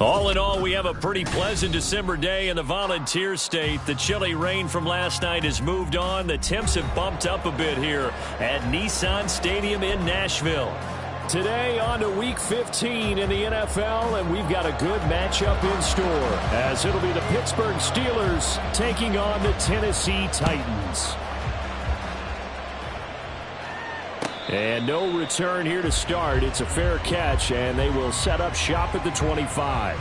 All in all, we have a pretty pleasant December day in the Volunteer State. The chilly rain from last night has moved on. The temps have bumped up a bit here at Nissan Stadium in Nashville. Today on to Week 15 in the NFL, and we've got a good matchup in store, as it'll be the Pittsburgh Steelers taking on the Tennessee Titans. And no return here to start. It's a fair catch, and they will set up shop at the 25.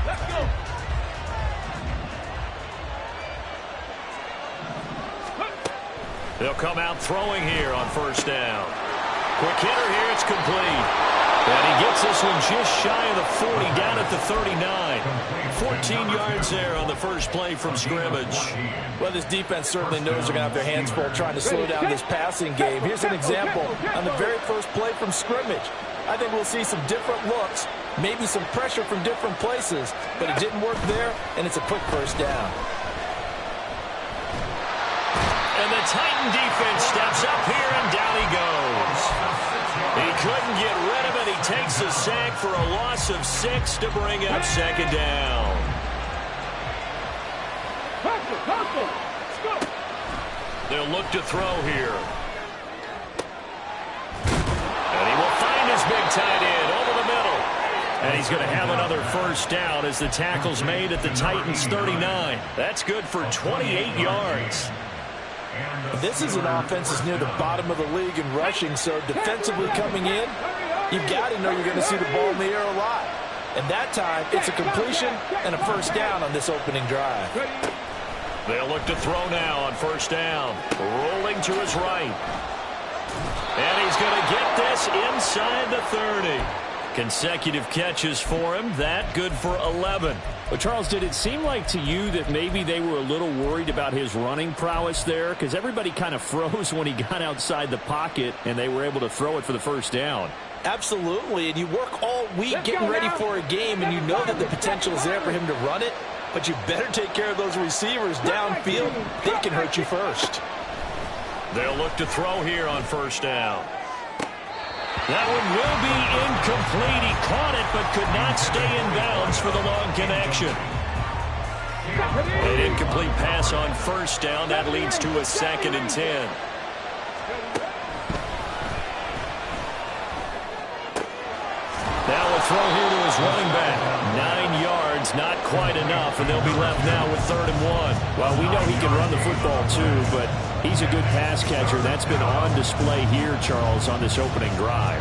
Let's go. They'll come out throwing here on first down. Quick hitter here, it's complete. And he gets this one just shy of the 40, down at the 39. 14 yards there on the first play from scrimmage. Well, this defense certainly knows they're going to have their hands full trying to slow down this passing game. Here's an example on the very first play from scrimmage. I think we'll see some different looks, maybe some pressure from different places, but it didn't work there, and it's a quick first down. And the Titan defense steps up here, and down he goes. He couldn't get rid of it. He takes a sack for a loss of 6 to bring up second down. They'll look to throw here. And he will find his big tight end over the middle. And he's going to have another first down as the tackle's made at the Titans' 39. That's good for 28 yards. This is an offense that's near the bottom of the league in rushing, so defensively coming in, you've got to know you're going to see the ball in the air a lot. And that time, it's a completion and a first down on this opening drive. They'll look to throw now on first down. Rolling to his right. And he's going to get this inside the 30. Consecutive catches for him. That good for 11. Well, Charles, did it seem like to you that maybe they were a little worried about his running prowess there? Because everybody kind of froze when he got outside the pocket, and they were able to throw it for the first down. Absolutely, and you work all week getting ready for a game, and you know that the potential is there for him to run it, but you better take care of those receivers downfield. They can hurt you first. They'll look to throw here on first down. That one will be incomplete. He caught it but could not stay in bounds for the long connection. An incomplete pass on first down. That leads to a 2nd and 10. Now a throw here to his running back. 9 yards, not quite enough, and they'll be left now with 3rd and 1. Well, we know he can run the football too, but he's a good pass catcher. That's been on display here, Charles, on this opening drive.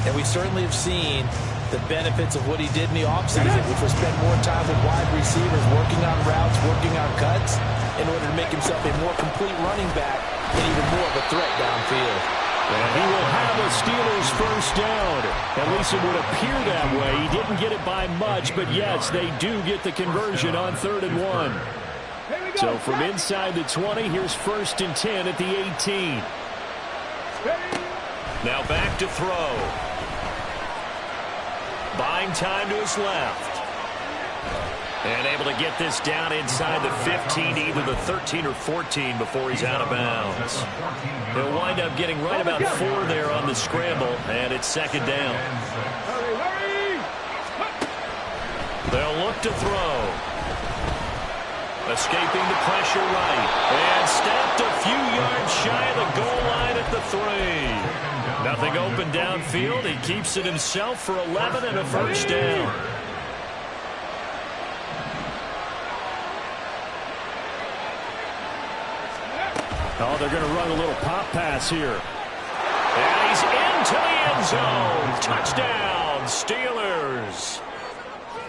And we certainly have seen the benefits of what he did in the offseason, which was spend more time with wide receivers, working on routes, working on cuts, in order to make himself a more complete running back and even more of a threat downfield. And he will have a Steelers first down. At least it would appear that way. He didn't get it by much, but yes, they do get the conversion on 3rd and 1. So from inside the 20, here's 1st and 10 at the 18. Now back to throw. Buying time to his left. And able to get this down inside the 15, either the 13 or 14 before he's out of bounds. He'll wind up getting right about 4 there on the scramble, and it's 2nd down. They'll look to throw. Escaping the pressure right. And stopped a few yards shy of the goal line at the 3. Nothing open downfield. He keeps it himself for 11 and a first down. Oh, they're going to run a little pop pass here. And he's into the end zone. Touchdown, Steelers.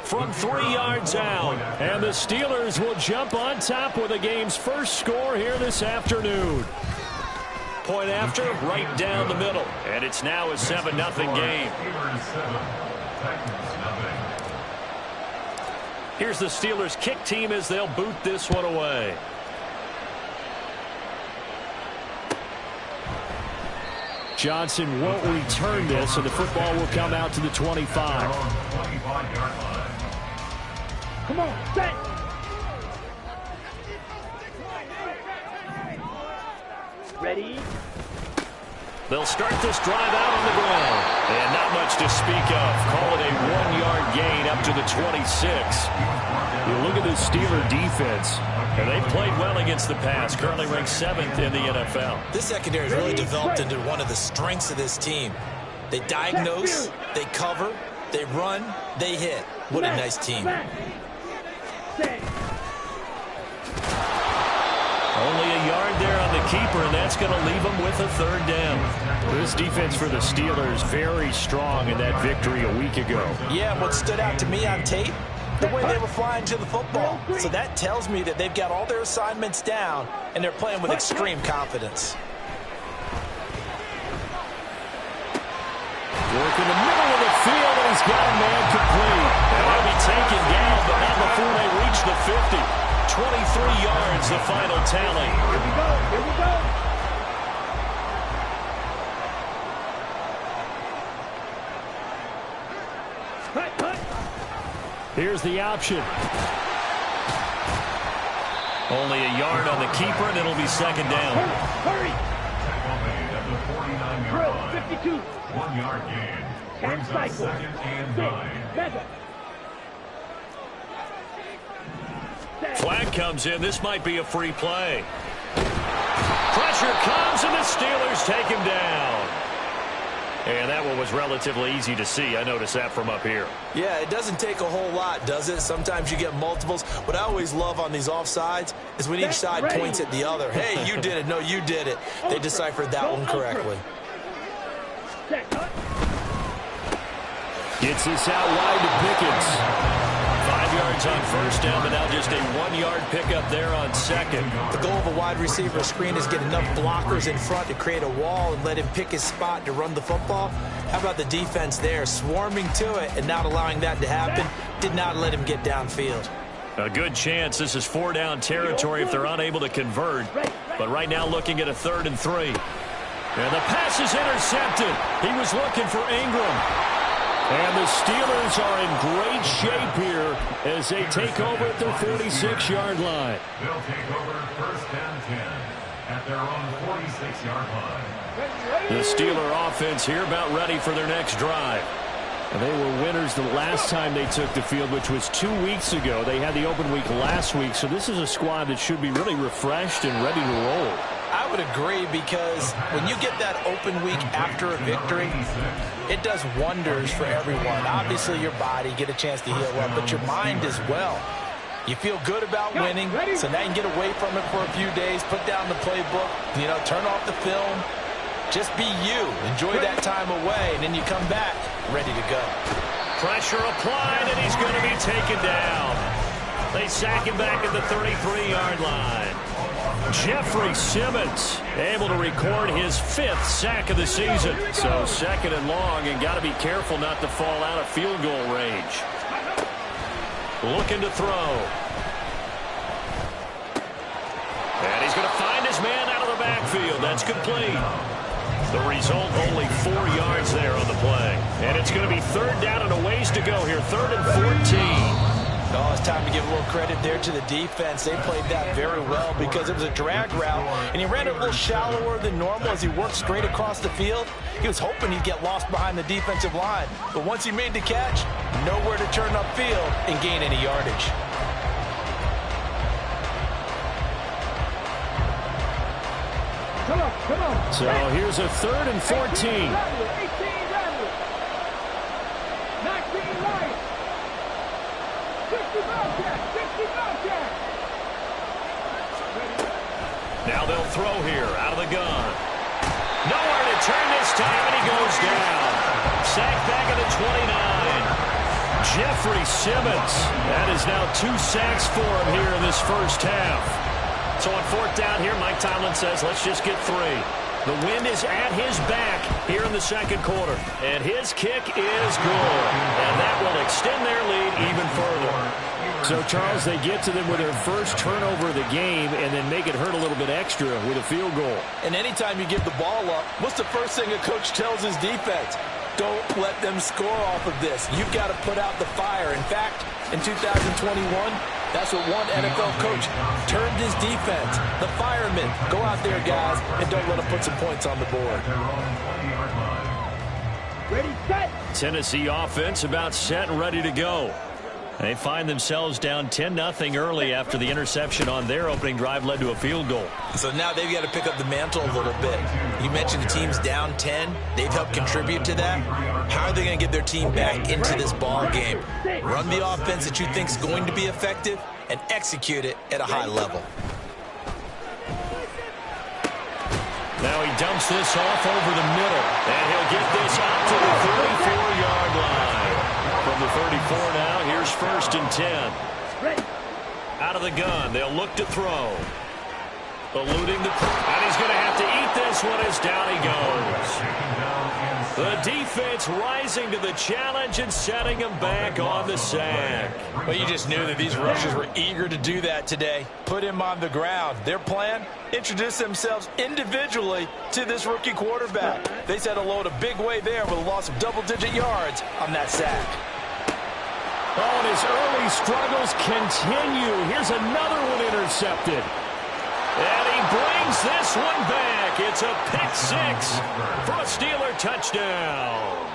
From 3 yards out. And the Steelers will jump on top with the game's first score here this afternoon. Point after, right down the middle. And it's now a 7-0 game. Here's the Steelers kick team as they'll boot this one away. Johnson won't return this, and the football will come out to the 25. Come on, set. They'll start this drive out on the ground. And not much to speak of. Call it a 1-yard gain up to the 26. You look at the Steeler defense. And they've played well against the pass. Currently ranked 7th in the NFL. This secondary has really developed into one of the strengths of this team. They diagnose, they cover, they run, they hit. What a nice team. Only a yard there on the keeper, and that's going to leave them with a 3rd down. This defense for the Steelers very strong in that victory a week ago. Yeah, what stood out to me on tape, the way they were flying to the football. So that tells me that they've got all their assignments down, and they're playing with extreme confidence. Work in the middle of the field, and he's got a man complete. And they'll be taken down, but not before they reach the 50. 23 yards, the final tally. Here we go. Here's the option. Only a yard on the keeper, and it'll be 2nd down. Hurry. 52. 1-yard gain. Brings up 2nd and 9. Flag comes in. This might be a free play. Pressure comes, and the Steelers take him down. And that one was relatively easy to see. I noticed that from up here. Yeah, it doesn't take a whole lot, does it? Sometimes you get multiples. What I always love on these offsides is when each side points at the other. Hey, you did it. No, you did it. They deciphered that one correctly. Gets this out wide to Pickens. 5 yards on 1st down, but now just a 1-yard pickup there on 2nd. The goal of a wide receiver screen is get enough blockers in front to create a wall and let him pick his spot to run the football. How about the defense there, swarming to it and not allowing that to happen? Did not let him get downfield. A good chance this is 4-down territory if they're unable to convert. But right now looking at a 3rd and 3. And the pass is intercepted. He was looking for Ingram. And the Steelers are in great shape here as they take over at their 46-yard line. They'll take over 1st and 10 at their own 46-yard line. The Steeler offense here about ready for their next drive. And they were winners the last time they took the field, which was 2 weeks ago. They had the open week last week, so this is a squad that should be really refreshed and ready to roll. I would agree, because when you get that open week after a victory, it does wonders for everyone. Obviously, your body, get a chance to heal up, but your mind as well. You feel good about winning, so now you can get away from it for a few days, put down the playbook, turn off the film. Just be you. Enjoy that time away, and then you come back ready to go. Pressure applied, and he's going to be taken down. They sack him back at the 33-yard line. Jeffrey Simmons able to record his 5th sack of the season. So 2nd and long, and got to be careful not to fall out of field goal range. Looking to throw. And he's going to find his man out of the backfield. That's complete. The result, only 4 yards there on the play. And it's going to be 3rd down and a ways to go here. 3rd and 14. Oh, it's time to give a little credit there to the defense. They played that very well because it was a drag route, and he ran it a little shallower than normal as he worked straight across the field. He was hoping he'd get lost behind the defensive line, but once he made the catch, nowhere to turn upfield and gain any yardage. Come on. So here's a 3rd and 14. 50 Now they'll throw here out of the gun. Nowhere to turn this time, and he goes down. Sacked back at the 29. Jeffrey Simmons. That is now 2 sacks for him here in this first half. So on 4th down here, Mike Tomlin says, let's just get 3. The wind is at his back here in the 2nd quarter. And his kick is good. And that will extend their lead even further. So, Charles, they get to them with their first turnover of the game and then make it hurt a little bit extra with a field goal. And anytime you give the ball up, what's the first thing a coach tells his defense? Don't let them score off of this. You've got to put out the fire. In fact, in 2021, That's what one NFL coach termed his defense. The firemen. Go out there, guys, and don't let them put some points on the board. Ready, set. Tennessee offense about set and ready to go. They find themselves down 10-0 early after the interception on their opening drive led to a field goal. So now they've got to pick up the mantle a little bit. You mentioned the team's down 10. They've helped contribute to that. How are they going to get their team back into this ball game? Run the offense that you think is going to be effective and execute it at a high level. Now he dumps this off over the middle, and he'll get this out to the 34-yard line. From the 34 now, here's 1st and 10. Out of the gun, they'll look to throw. Eluding the... And he's going to have to eat this one as down he goes. The defense rising to the challenge and setting him back on the sack. Well, you just knew that these rushers were eager to do that today. Put him on the ground. Their plan? Introduce themselves individually to this rookie quarterback. They said hello to Big Way there with a loss of double-digit yards on that sack. Oh, and his early struggles continue. Here's another one intercepted. And he brings this one back. It's a pick-6 for a Steeler touchdown.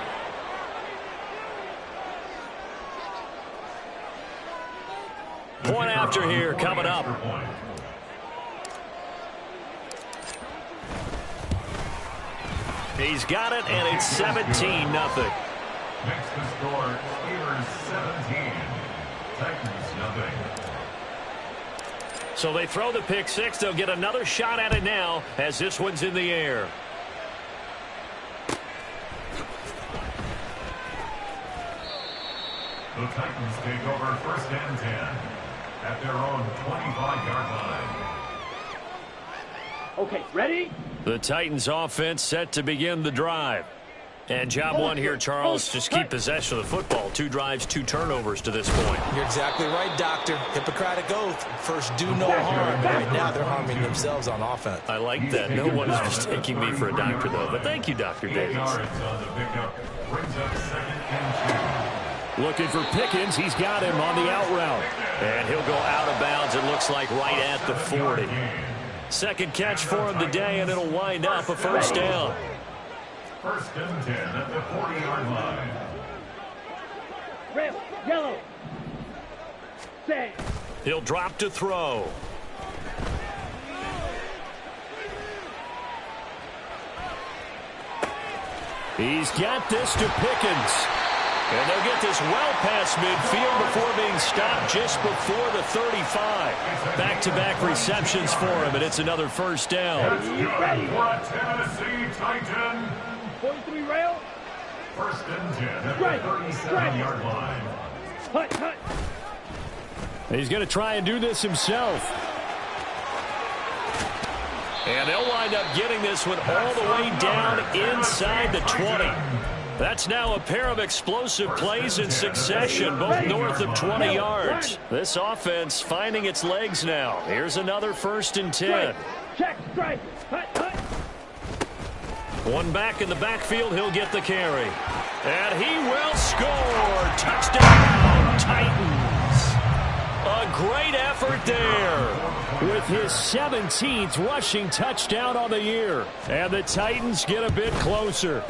Point after here coming up. He's got it, and it's 17-0. Next to score, Steelers 17, Titans 0. So they throw the pick-6. They'll get another shot at it now as this one's in the air. The Titans take over 1st and 10 at their own 25-yard line. Okay, ready? The Titans offense set to begin the drive. And job one here, Charles, just keep possession of the football. 2 drives, 2 turnovers to this point. You're exactly right, Doctor. Hippocratic oath. First, do no harm. Right now, they're harming themselves on offense. I like that. No one is mistaking me for a doctor, though. But thank you, Dr. Davis. Yards on the pickup brings up 2nd and 2. Looking for Pickens. He's got him on the out route. And he'll go out of bounds, it looks like, right at the 40. Second catch for him today, and it'll wind up a 1st down. 1st and 10 at the 40-yard line. Red, yellow. Set. He'll drop to throw. He's got this to Pickens. And they'll get this well past midfield before being stopped just before the 35. Back-to-back receptions for him, and it's another 1st down. Ready. For a Tennessee Titan. 43 rail. 1st and 10 at the Right. 37-yard line. Hut, hut. He's going to try and do this himself. And they'll wind up getting this one all the way down inside the 20. That's now a pair of explosive plays in succession, both north of 20 yards. This offense finding its legs now. Here's another 1st and 10. Check, strike. Hut, hut. One back in the backfield, he'll get the carry. And he will score. Touchdown, Titans. A great effort there. With his 17th rushing touchdown on the year. And the Titans get a bit closer.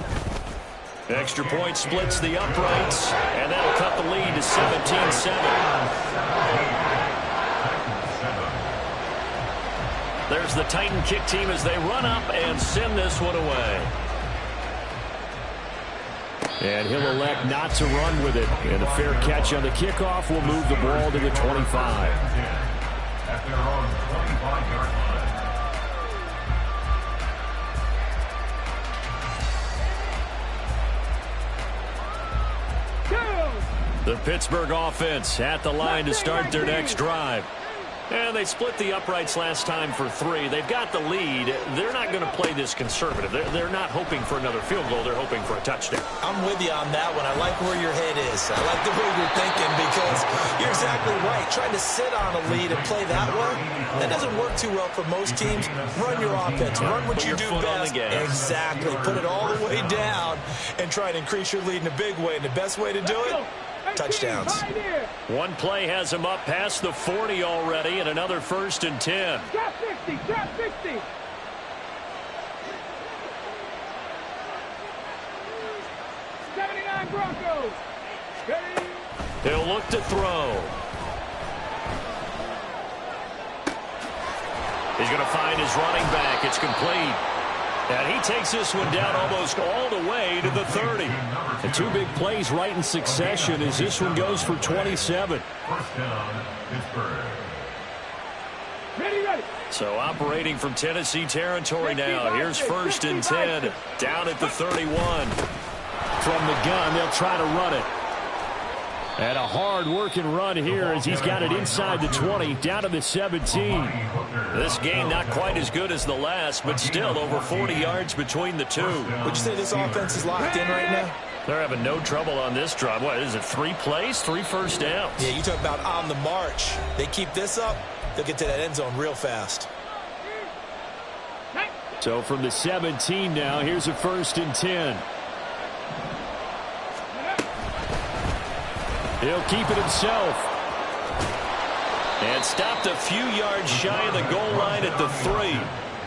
Extra point splits the uprights, and that'll cut the lead to 17-7. There's the Titan kick team as they run up and send this one away. And he'll elect not to run with it. And a fair catch on the kickoff will move the ball to the 25. At their own 25-yard line. The Pittsburgh offense at the line to start their next drive. And they split the uprights last time for 3. They've got the lead. They're not going to play this conservative. They're not hoping for another field goal. They're hoping for a touchdown. I'm with you on that one. I like where your head is. I like the way you're thinking because you're exactly right. Trying to sit on a lead and play that way, that doesn't work too well for most teams. Run your offense. Run what you do best. Exactly. Put it all the way down and try and increase your lead in a big way. And the best way to do it, touchdowns. One play has him up past the 40 already, and another 1st and 10. Drop 60, drop 60. Broncos. Ready. He'll look to throw. He's going to find his running back. It's complete. And he takes this one down almost all the way to the 30. The 2 big plays right in succession as this one goes for 27. First down, Pittsburgh. Ready. So operating from Tennessee territory now. Here's 1st and 10 down at the 31. From the gun, they'll try to run it. And a hard-working run here as he's got it inside the 20, down to the 17. This game not quite as good as the last, but still over 40 yards between the two. Would you say this offense is locked in right now? They're having no trouble on this drive. What is it, 3 plays, 3 first downs? Yeah, you talk about on the march. They keep this up, they'll get to that end zone real fast. So from the 17 now, here's a 1st and 10. He'll keep it himself. And stopped a few yards shy of the goal line at the 3.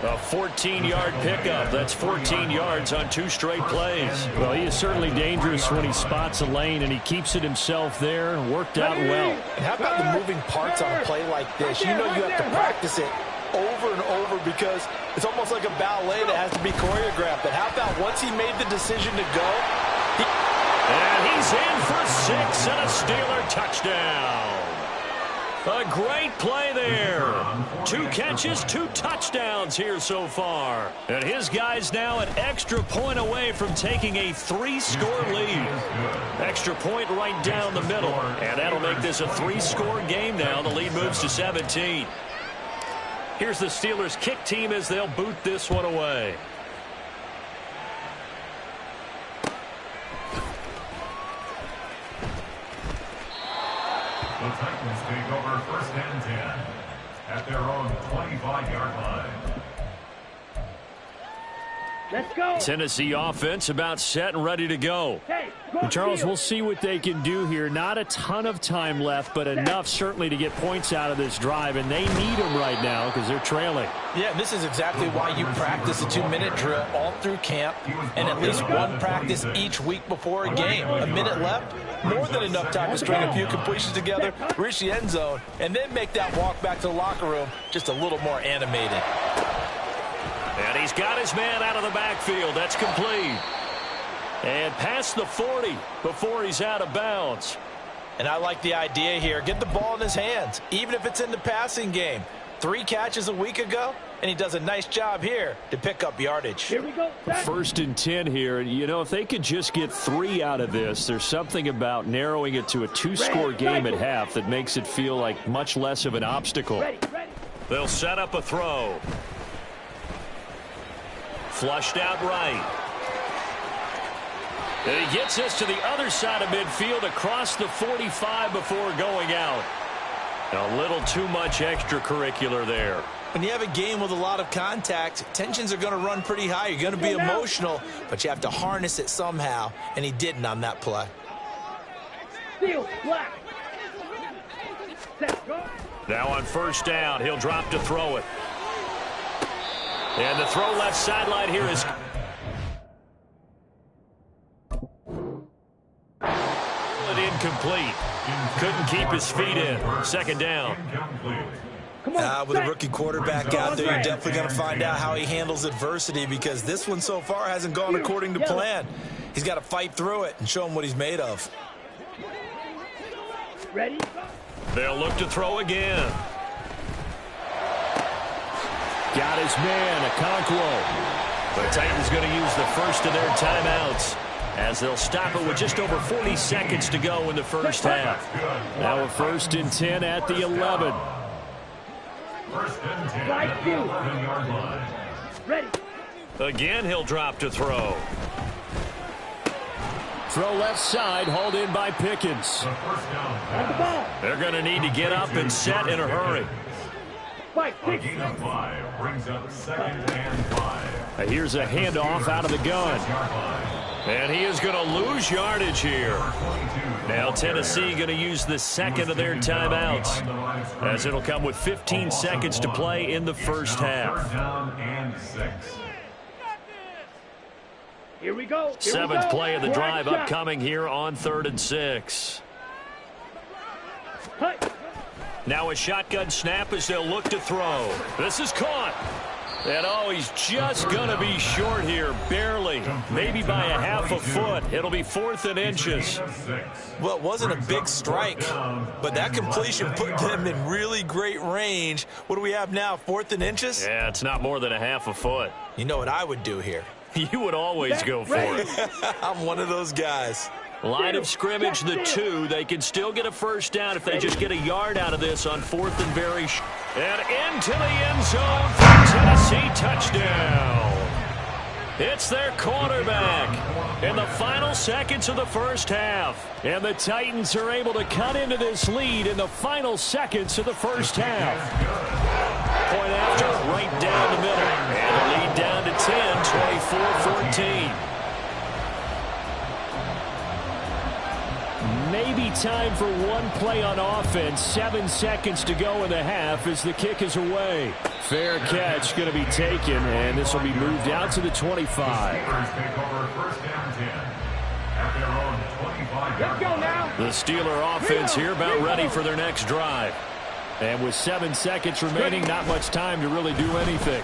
A 14-yard pickup. That's 14 yards on 2 straight plays. Well, he is certainly dangerous when he spots a lane, and he keeps it himself there. Worked out well. And how about the moving parts on a play like this? You know you have to practice it over and over because it's almost like a ballet that has to be choreographed. But how about once he made the decision to go, and he's in for 6 and a Steeler touchdown. A great play there. 2 catches, 2 touchdowns here so far. And his guys now an extra point away from taking a 3-score lead. Extra point right down the middle. And that'll make this a 3-score game now. The lead moves to 17. Here's the Steelers kick team as they'll boot this one away. The Titans take over 1st and 10 at their own 25-yard line. Let's go. Tennessee offense about set and ready to go. Hey, And Charles, we'll see what they can do here. Not a ton of time left, but enough certainly to get points out of this drive, and they need them right now because they're trailing. Yeah, this is exactly why you practice a 2-minute drill all through camp and at least one practice each week before a game. A minute left, more than enough time to string a few completions together, reach the end zone, and then make that walk back to the locker room just a little more animated. And he's got his man out of the backfield. That's complete. And past the 40 before he's out of bounds. And I like the idea here. Get the ball in his hands, even if it's in the passing game. 3 catches a week ago, and he does a nice job here to pick up yardage. Here we go. 1st and 10 here. You know, if they could just get 3 out of this, there's something about narrowing it to a 2-score game at half that makes it feel like much less of an obstacle. Ready. They'll set up a throw. Flushed out right. And he gets us to the other side of midfield across the 45 before going out. A little too much extracurricular there. When you have a game with a lot of contact, tensions are going to run pretty high. You're going to be emotional, but you have to harness it somehow, and he didn't on that play. Steal, black. Set, go. Now on 1st down, he'll drop to throw it. And the throw left sideline here is incomplete. Couldn't keep his feet in. 2nd down. Come on, With a rookie quarterback out there, you're definitely going to find out how he handles adversity because this one so far hasn't gone according to plan. He's got to fight through it and show him what he's made of. Ready. They'll look to throw again. Got his man, Okonkwo. The Titans going to use the first of their timeouts as they'll stop it with just over 40 seconds to go in the first half. Now a 1st and 10 at the 11. 1st and 10 Right at the field. 11-yard line. Ready. Again, he'll drop to throw. Throw left side, hauled in by Pickens. The 1st down On the ball. They're going to need to get up and set in a hurry. Fight. A gain of 5 brings up 2nd and 5. Here's a handoff out of the gun. 6-yard line. And he is going to lose yardage here. Now Tennessee going to use the second of their timeouts, as it'll come with 15 seconds to play in the first half. Here we go. Seventh play of the drive upcoming here on 3rd and 6. Now a shotgun snap as they'll look to throw. This is caught. And oh, he's just going to be short here, barely, maybe by a half a foot. It'll be 4th and inches. Well, it wasn't a big strike, but that completion put them in really great range. What do we have now, 4th and inches? Yeah, it's not more than a half a foot. You know what I would do here? You would always go for it. I'm one of those guys. Line of scrimmage, the 2. They can still get a first down if they just get a yard out of this on 4th and very short. And into the end zone for Tennessee, touchdown. It's their quarterback in the final seconds of the first half. And the Titans are able to cut into this lead in the final seconds of the first half. Point after, right down the middle. And the lead down to 10, 24-14. Maybe time for one play on offense. 7 seconds to go in the half as the kick is away. Fair catch going to be taken, and this will be moved out to the 25. Let's go now. The Steeler offense here about ready for their next drive. And with 7 seconds remaining, not much time to really do anything.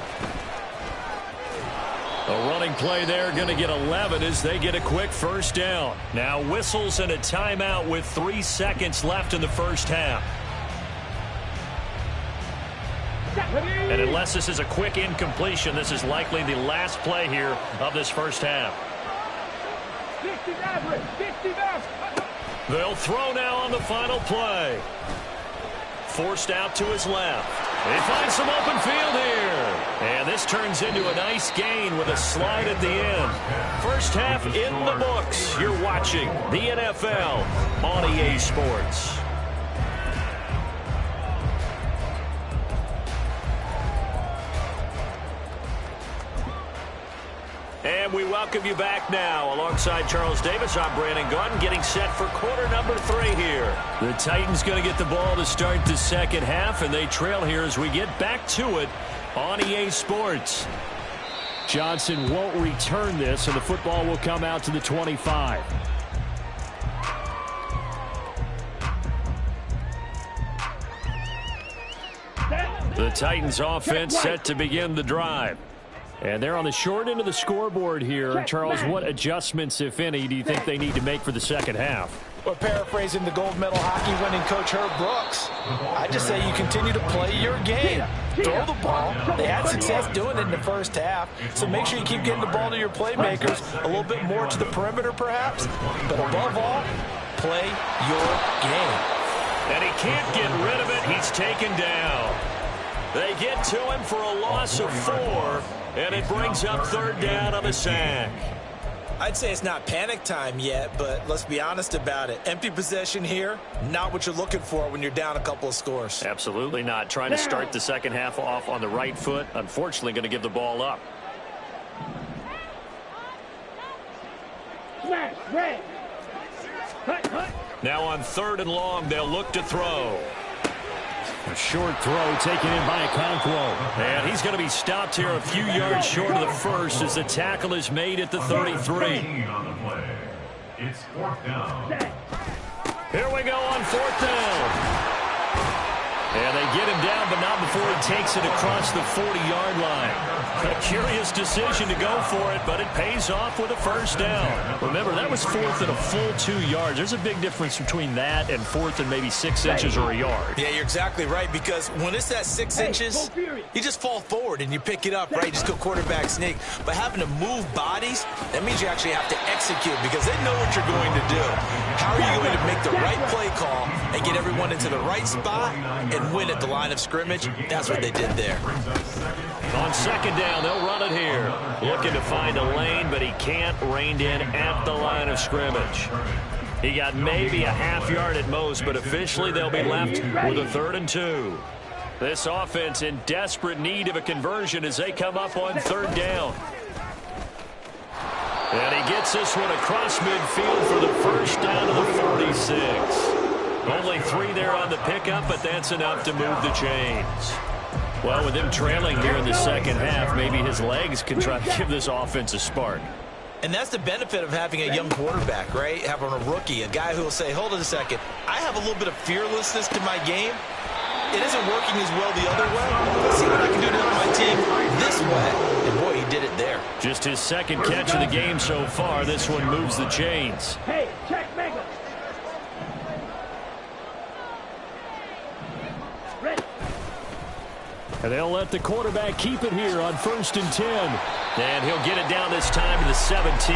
A running play there, going to get 11 as they get a quick first down. Now whistles and a timeout with 3 seconds left in the first half. And unless this is a quick incompletion, this is likely the last play here of this first half. 50 They'll throw now on the final play. Forced out to his left. They find some open field here. And this turns into a nice gain with a slide at the end. First half in the books. You're watching the NFL on EA Sports. And we welcome you back now. Alongside Charles Davis, I'm Brandon Gaudin, getting set for quarter number 3 here. The Titans going to get the ball to start the second half, and they trail here as we get back to it on EA Sports. Johnson won't return this, and the football will come out to the 25. The Titans offense set to begin the drive. And they're on the short end of the scoreboard here. Charles, what adjustments, if any, do you think they need to make for the second half? Well, paraphrasing the gold medal hockey winning coach Herb Brooks, I just say you continue to play your game. Throw the ball. They had success doing it in the first half, so make sure you keep getting the ball to your playmakers, a little bit more to the perimeter perhaps, but above all, play your game. And he can't get rid of it. He's taken down. They get to him for a loss of 4, and it brings up third down on the sack. I'd say it's not panic time yet, but let's be honest about it. Empty possession here, not what you're looking for when you're down a couple of scores. Absolutely not. Trying to start the second half off on the right foot. Unfortunately, going to give the ball up. Smash, red. Cut. Now on 3rd and long, they'll look to throw. A short throw taken in by Okonkwo. And he's going to be stopped here a few yards short of the first as the tackle is made at the 33. It's 4th down. Here we go on 4th down. And they get him down, but not before he takes it across the 40-yard line. A curious decision to go for it, but it pays off with a first down. Remember, that was 4th and a full 2 yards. There's a big difference between that and 4th and maybe 6 inches or a yard. Yeah, you're exactly right, because when it's at 6 inches, you just fall forward and you pick it up, right? You just go quarterback sneak. But having to move bodies, that means you actually have to execute because they know what you're going to do. How are you going to make the right play call and get everyone into the right spot and win at the line of scrimmage? That's what they did there. On 2nd down, they'll run it here. Looking to find a lane, but he can't rein in at the line of scrimmage. He got maybe a half yard at most, but officially they'll be left with a 3rd and 2. This offense in desperate need of a conversion as they come up on 3rd down. And he gets this one across midfield for the first down to the 46. Only 3 there on the pickup, but that's enough to move the chains. Well, with him trailing here in the second half, maybe his legs can try to give this offense a spark. And that's the benefit of having a young quarterback, right? Having a rookie, a guy who will say, hold it a second, I have a little bit of fearlessness to my game. It isn't working as well the other way. Let's see what I can do to help my team this way. And boy, he did it there. Just his second catch of the game so far. This one moves the chains. Hey, check Mega. Ready. And they'll let the quarterback keep it here on 1st and 10. And he'll get it down this time to the 17.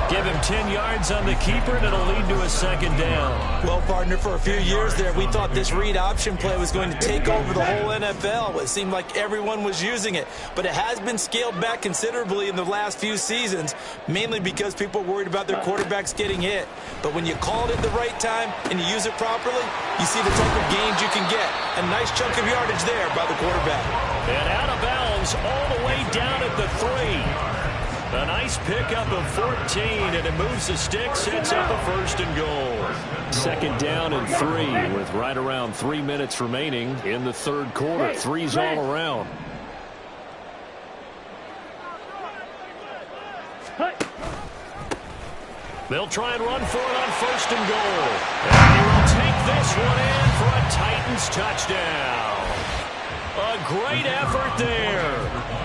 Give him 10 yards on the keeper, and it'll lead to a second down. Well, partner, for a few years there, we thought this read option play was going to take over the whole NFL. It seemed like everyone was using it. But it has been scaled back considerably in the last few seasons, mainly because people are worried about their quarterbacks getting hit. But when you call it at the right time and you use it properly, you see the type of gains you can get. A nice chunk of yardage there by the quarterback. And out of bounds all the way down at the 3. A nice pickup of 14, and it moves the stick, sets up a 1st and goal. Second down and 3 with right around 3 minutes remaining in the 3rd quarter. 3's all around. They'll try and run for it on 1st and goal. And he will take this one in for a Titans touchdown. A great effort there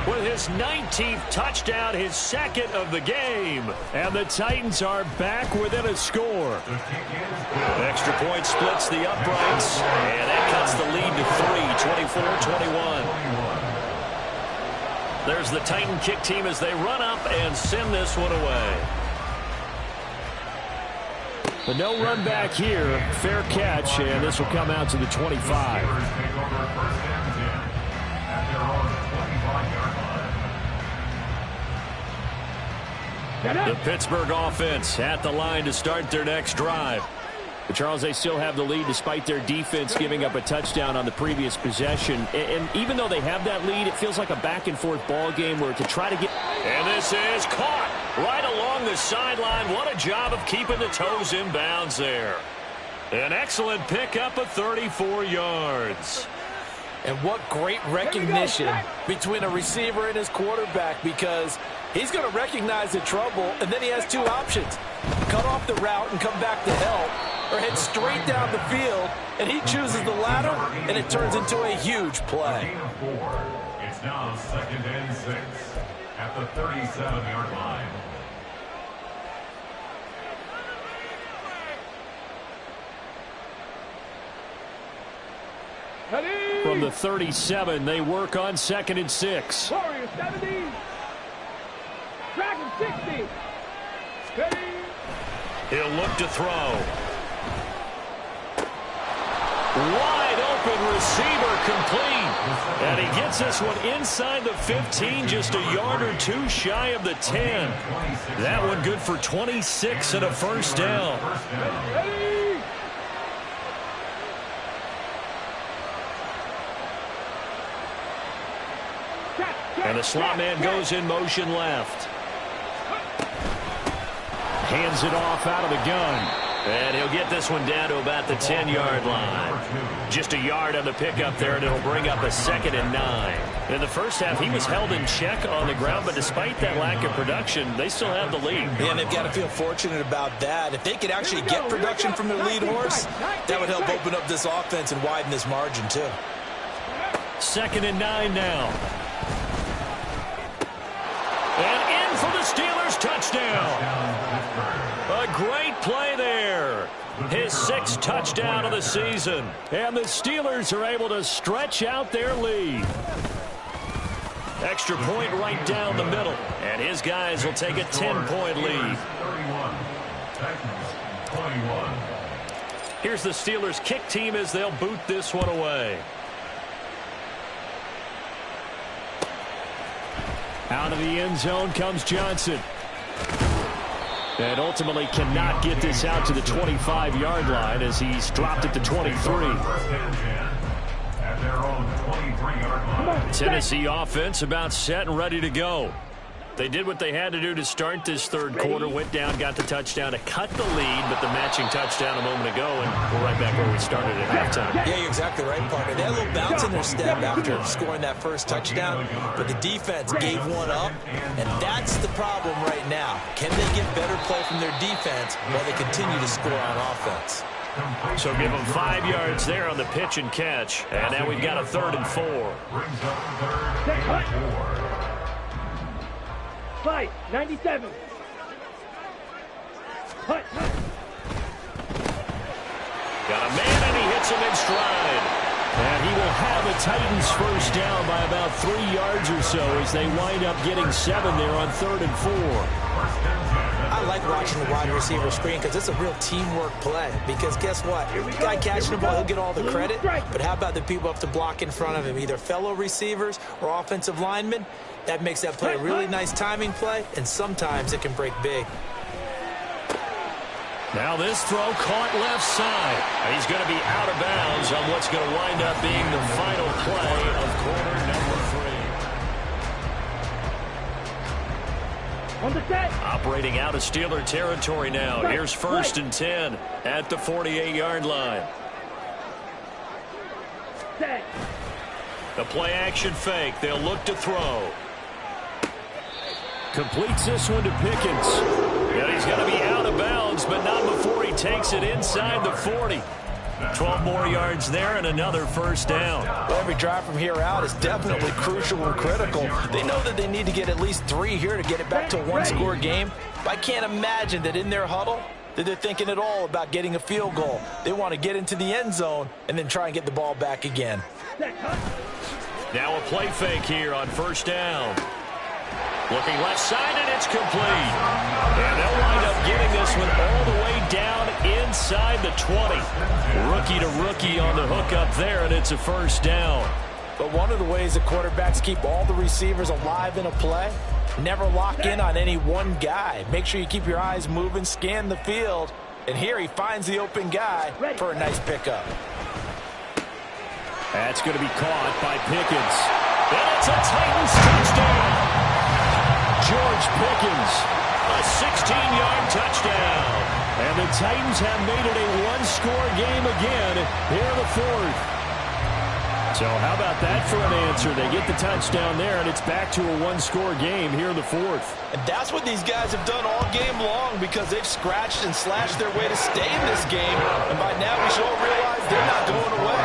with his 19th touchdown, his 2nd of the game. And the Titans are back within a score. Extra point splits the uprights, and that cuts the lead to 3, 24-21. There's the Titan kick team as they run up and send this one away. But no run back here. Fair catch, and this will come out to the 25. The Pittsburgh offense at the line to start their next drive. But Charles, they still have the lead despite their defense giving up a touchdown on the previous possession. And even though they have that lead, it feels like a back-and-forth ball game where to try to get... And this is caught right along the sideline. What a job of keeping the toes in bounds there. An excellent pickup of 34 yards. And what great recognition between a receiver and his quarterback, because he's going to recognize the trouble, and then he has 2 options. Cut off the route and come back to help, or head straight down the field, and he chooses the latter, and it turns into a huge play. It's now 2nd and 6 at the 37-yard line. From the 37, they work on 2nd and 6. Warriors 70. Dragon 60. Ready. He'll look to throw. Wide open receiver complete. And he gets this one inside the 15, just a yard or 2 shy of the 10. That one good for 26 and a 1st down. Ready. And the slot man goes in motion left. Hands it off out of the gun. And he'll get this one down to about the 10-yard line. Just a yard on the pickup there, and it'll bring up a 2nd and 9. In the first half, he was held in check on the ground, but despite that lack of production, they still have the lead. And they've got to feel fortunate about that. If they could actually get production from their lead horse, that would help open up this offense and widen this margin, too. 2nd and 9 now. And in for the Steelers touchdown. A great play there. His 6th touchdown of the season. And the Steelers are able to stretch out their lead. Extra point right down the middle. And his guys will take a 10-point lead. 31. Titans 21. Here's the Steelers kick team as they'll boot this one away. Out of the end zone comes Johnson. And ultimately cannot get this out to the 25-yard line as he's dropped it to 23. At their own 23-yard line. Tennessee offense about set and ready to go. They did what they had to do to start this third quarter, went down, got the touchdown to cut the lead, but the matching touchdown a moment ago, and we're right back where we started at halftime. Yeah, you're exactly right, partner. They had a little bounce in their step after scoring that first touchdown, but the defense gave one up, and that's the problem right now. Can they get better play from their defense while they continue to score on offense? So give them 5 yards there on the pitch and catch, and now we've got a 3rd and 4. Brings up 3rd and 4. Fight, 97. Hut. Got a man, and he hits him in stride. And he will have a Titans first down by about 3 yards or so as they wind up getting 7 there on 3rd and 4. I like watching the wide receiver screen because it's a real teamwork play. Because guess what? The guy catching the ball, he'll get all the credit. But how about the people up to block in front of him, either fellow receivers or offensive linemen? That makes that play a really nice timing play, and sometimes it can break big. Now this throw caught left side. He's going to be out of bounds on what's going to wind up being the final play of quarter number 3. On the set. Operating out of Steeler territory now. Here's 1st and 10 at the 48-yard line. Set. The play action fake. They'll look to throw. Completes this one to Pickens. And he's going to be out of bounds, but not before he takes it inside the 40. 12 more yards there and another first down. Well, every drive from here out is definitely crucial and critical. They know that they need to get at least 3 here to get it back to a one-score game. But I can't imagine that in their huddle that they're thinking at all about getting a field goal. They want to get into the end zone and then try and get the ball back again. Now a play fake here on first down. Looking left side, and it's complete. And they'll wind up getting this one all the way down inside the 20. Rookie to rookie on the hook up there, and it's a first down. But one of the ways that quarterbacks keep all the receivers alive in a play, never lock in on any one guy. Make sure you keep your eyes moving, scan the field. And here he finds the open guy for a nice pickup. That's going to be caught by Pickens. And it's a Titans touchdown. George Pickens. A 16-yard touchdown. And the Titans have made it a one-score game again here in the 4th. So how about that for an answer? They get the touchdown there, and it's back to a one-score game here in the 4th. And that's what these guys have done all game long because they've scratched and slashed their way to stay in this game. And by now we should all realize they're not going away.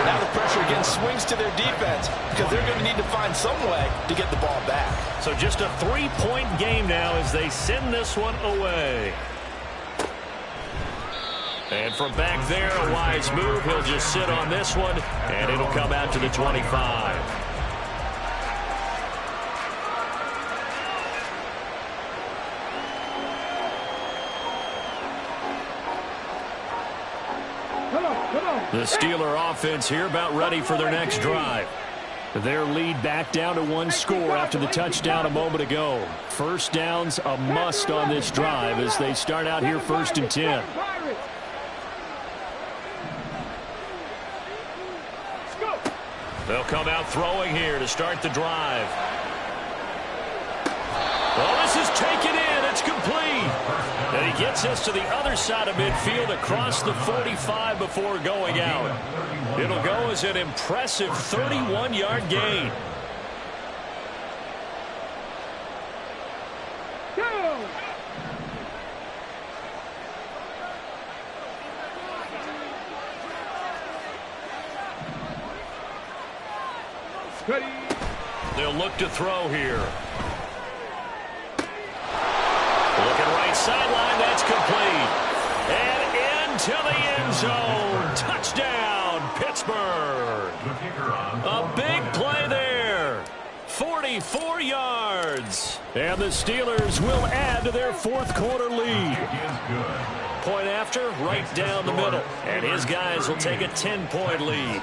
Now the pressure again swings to their defense because they're going to need to find some way to get the ball back. So just a 3-point game now as they send this one away. And from back there, a wise move. He'll just sit on this one, and it'll come out to the 25. Come on. The Steeler offense here about ready for their next drive. Their lead back down to one score after the touchdown a moment ago. First down's a must on this drive as they start out here 1st and 10. They'll come out throwing here to start the drive. Well, this is taken in. It's complete. And he gets us to the other side of midfield across the 45 before going out. It'll go as an impressive 31-yard gain. Go! Ready. They'll look to throw here. Looking right sideline, that's complete. And into the end zone. Touchdown, Pittsburgh. A big play there. 44 yards. And the Steelers will add to their 4th quarter lead. Point after, right down the middle. And his guys will take a 10-point lead.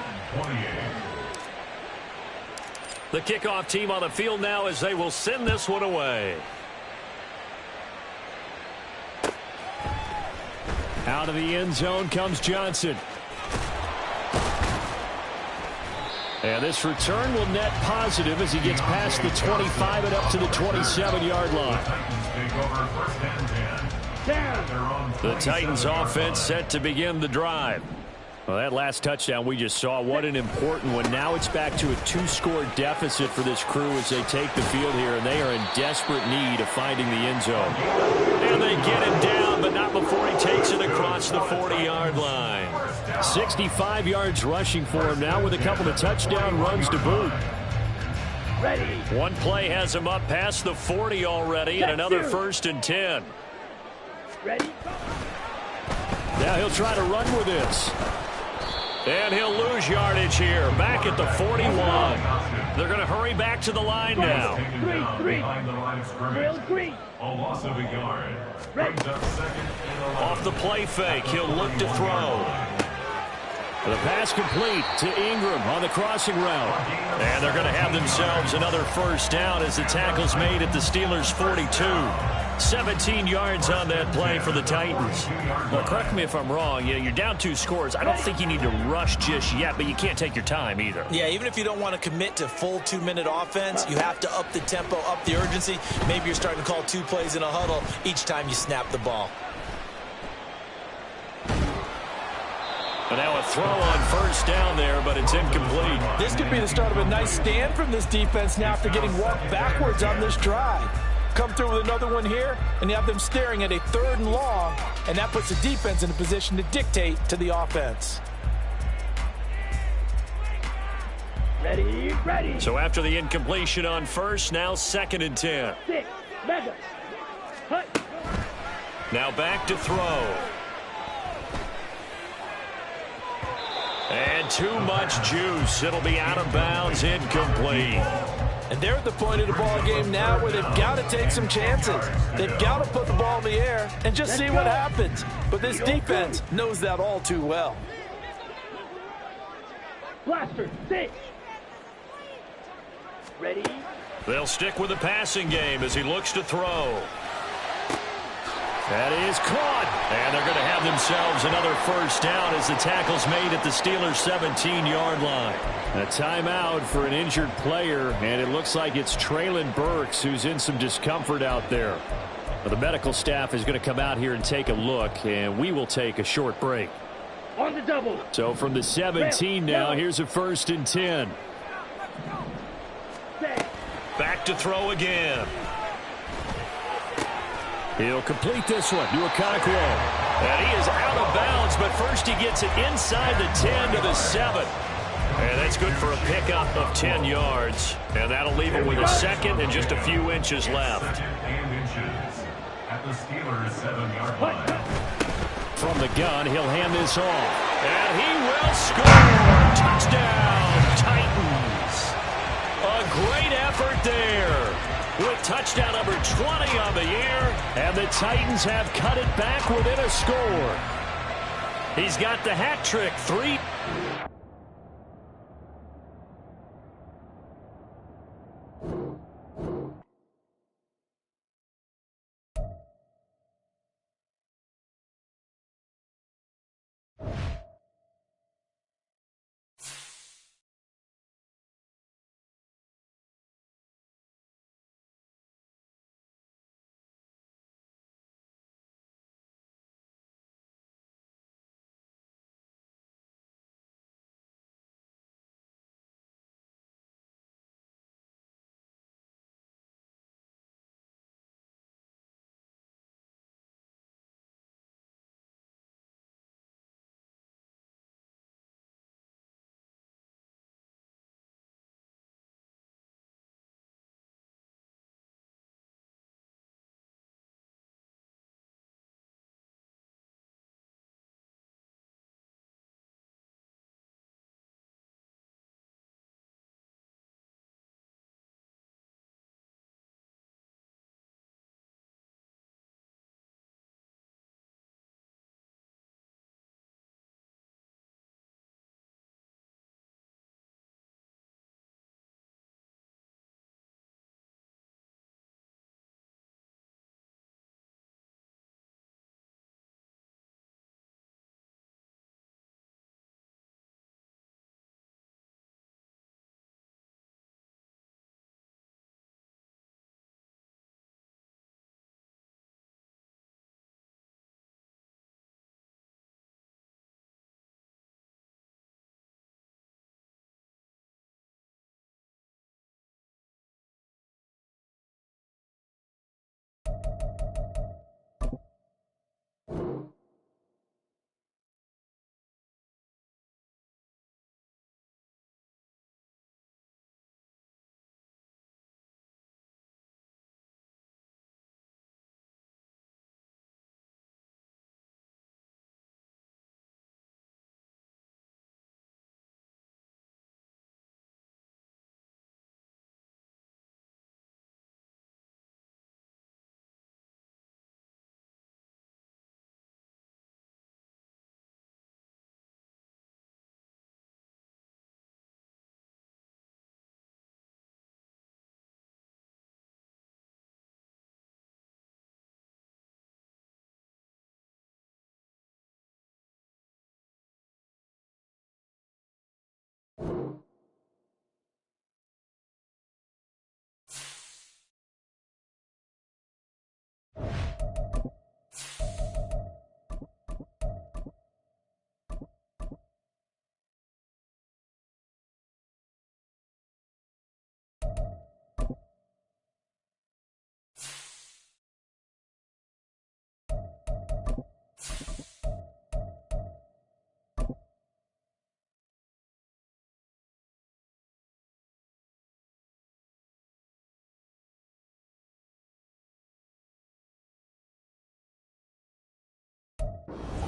The kickoff team on the field now as they will send this one away. Out of the end zone comes Johnson. And this return will net positive as he gets past the 25 and up to the 27-yard line. The Titans offense set to begin the drive. Well, that last touchdown we just saw, what an important one. Now it's back to a 2-score deficit for this crew as they take the field here, and they are in desperate need of finding the end zone. And they get him down, but not before he takes it across the 40-yard line. 65 yards rushing for him now with a couple of touchdown runs to boot. Ready. One play has him up past the 40 already, and another 1st and 10. Ready. Now he'll try to run with this. And he'll lose yardage here, back at the 41. They're going to hurry back to the line now. Three. Real three. A loss of a yard. Brings up second and 11. Off the play fake, he'll look to throw. The pass complete to Ingram on the crossing route. And they're going to have themselves another 1st down as the tackle's made at the Steelers' 42. 17 yards on that play for the Titans. Well, correct me if I'm wrong. You're down 2 scores. I don't think you need to rush just yet, but you can't take your time either. Yeah, even if you don't want to commit to full 2-minute offense, you have to up the tempo, up the urgency. Maybe you're starting to call 2 plays in a huddle each time you snap the ball. But now a throw on 1st down there, but it's incomplete. This could be the start of a nice stand from this defense now after getting walked backwards on this drive. Come through with another one here, and you have them staring at a 3rd and long, and that puts the defense in a position to dictate to the offense. Ready. So after the incompletion on 1st, now 2nd and 10. 6. Mega. Hut. Now back to throw. And too much juice. It'll be out of bounds, incomplete. And they're at the point of the ball game now where they've got to take some chances. They've got to put the ball in the air and just see what happens. But this defense knows that all too well. Blaster. 6. Ready. They'll stick with the passing game as he looks to throw. That is caught. And they're going to have themselves another 1st down as the tackle's made at the Steelers' 17-yard line. A timeout for an injured player, and it looks like it's Treylon Burks who's in some discomfort out there. Well, the medical staff is going to come out here and take a look, and we will take a short break. On the double. So from the 17 now, here's a 1st and 10. Back to throw again. He'll complete this one to Okonkwo. And he is out of bounds, but first he gets it inside the 10 to the 7. And that's good for a pickup of 10 yards. And that'll leave him with a 2nd and just a few inches left. At the Steelers' 7-yard line. From the gun, he'll hand this off. And he will score. Touchdown, Titans. A great effort there. With touchdown number 20 on the year. And the Titans have cut it back within a score. He's got the hat trick. 3.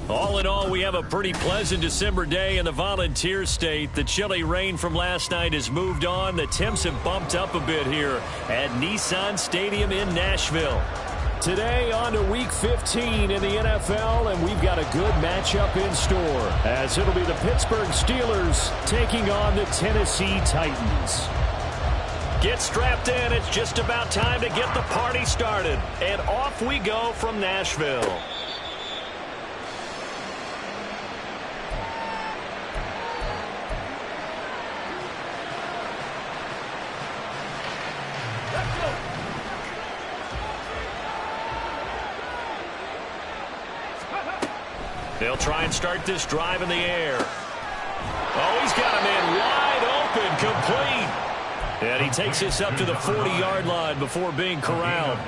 All in all, we have a pretty pleasant December day in the Volunteer State. The chilly rain from last night has moved on. The temps have bumped up a bit here at Nissan Stadium in Nashville. Today on to Week 15 in the NFL, and we've got a good matchup in store, as it'll be the Pittsburgh Steelers taking on the Tennessee Titans. Get strapped in. It's just about time to get the party started. And off we go from Nashville. They'll try and start this drive in the air. Oh, he's got him in wide open, complete. And he takes this up to the 40-yard line before being corralled.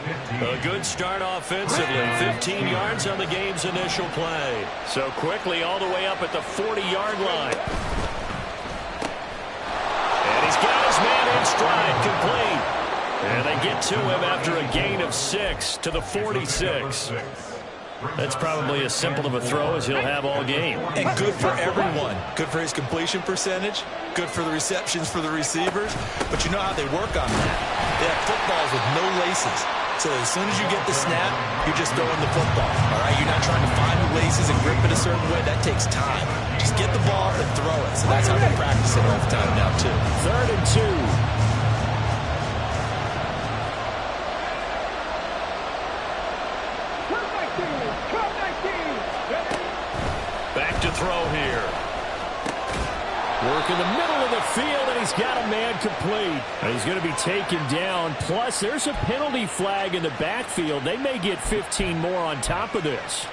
A good start offensively. 15 yards on the game's initial play. So quickly all the way up at the 40-yard line. And he's got his man in stride, complete. And they get to him after a gain of 6 to the 46. That's probably as simple of a throw as he'll have all game. And good for everyone. Good for his completion percentage. Good for the receptions for the receivers. But you know how they work on that. They have footballs with no laces. So as soon as you get the snap, you're just throwing the football. All right, you're not trying to find the laces and grip it a certain way. That takes time. Just get the ball and throw it. So that's how they practice it all the time now, too. 3rd and 2. Back to throw here. Work in the middle of the field, and he's got a man complete. And he's going to be taken down. Plus, there's a penalty flag in the backfield. They may get 15 more on top of this.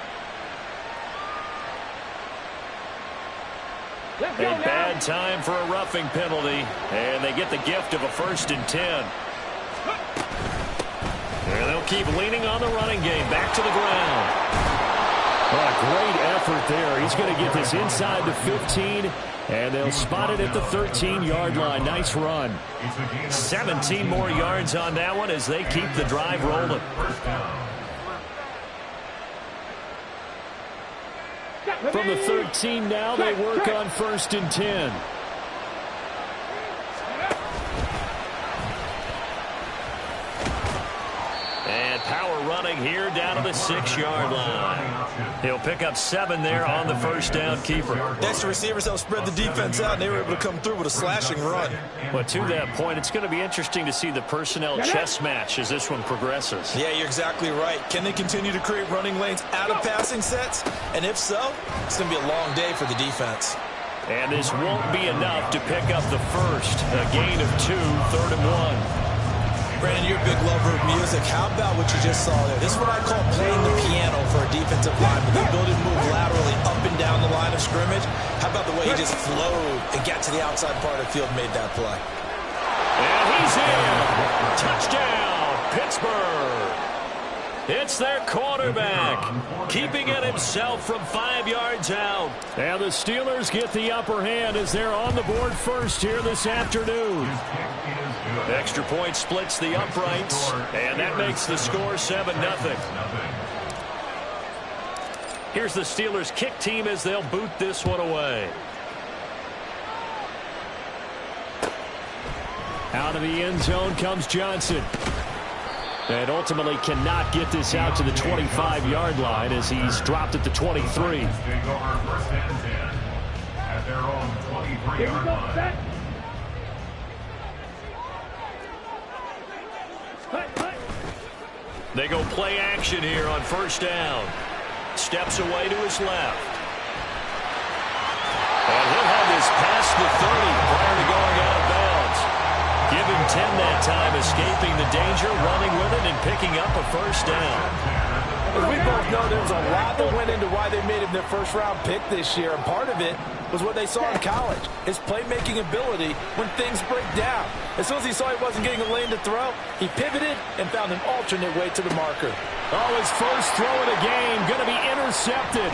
A bad time for a roughing penalty, and they get the gift of a 1st and 10. And they'll keep leaning on the running game. Back to the ground. Well, a great effort there. He's going to get this inside the 15, and they'll spot it at the 13-yard line. Nice run. 17 more yards on that one as they keep the drive rolling. From the 13 now, they work on 1st and 10. And power running here down to the 6-yard line. He'll pick up 7 there on the 1st down keeper. Extra receivers help spread the defense out, and they were able to come through with a slashing run. But to that point, it's going to be interesting to see the personnel chess match as this one progresses. Yeah, you're exactly right. Can they continue to create running lanes out of passing sets? And if so, it's going to be a long day for the defense. And this won't be enough to pick up the first. A gain of 2, 3rd and 1. Brandon, you're a big lover of music. How about what you just saw there? This is what I call playing the piano for a defensive lineman. The ability to move laterally up and down the line of scrimmage. How about the way he just flowed and got to the outside part of the field and made that play? And he's in. Touchdown, Pittsburgh. It's their quarterback, keeping it himself from 5 yards out. And the Steelers get the upper hand as they're on the board first here this afternoon. Extra point splits the uprights, and that makes the score 7-0. Here's the Steelers kick team as they'll boot this one away. Out of the end zone comes Johnson. And ultimately cannot get this out to the 25-yard line as he's dropped at the 23. They go play action here on 1st down. Steps away to his left. And he'll have this past the 30 prior to going out of bounds. Give him 10 that time, escaping the danger, running with it, and picking up a 1st down. As we both know, there was a lot that went into why they made him their first-round pick this year, and part of it was what they saw in college, his playmaking ability when things break down. As soon as he saw he wasn't getting a lane to throw, he pivoted and found an alternate way to the marker. Oh, his first throw of the game going to be intercepted.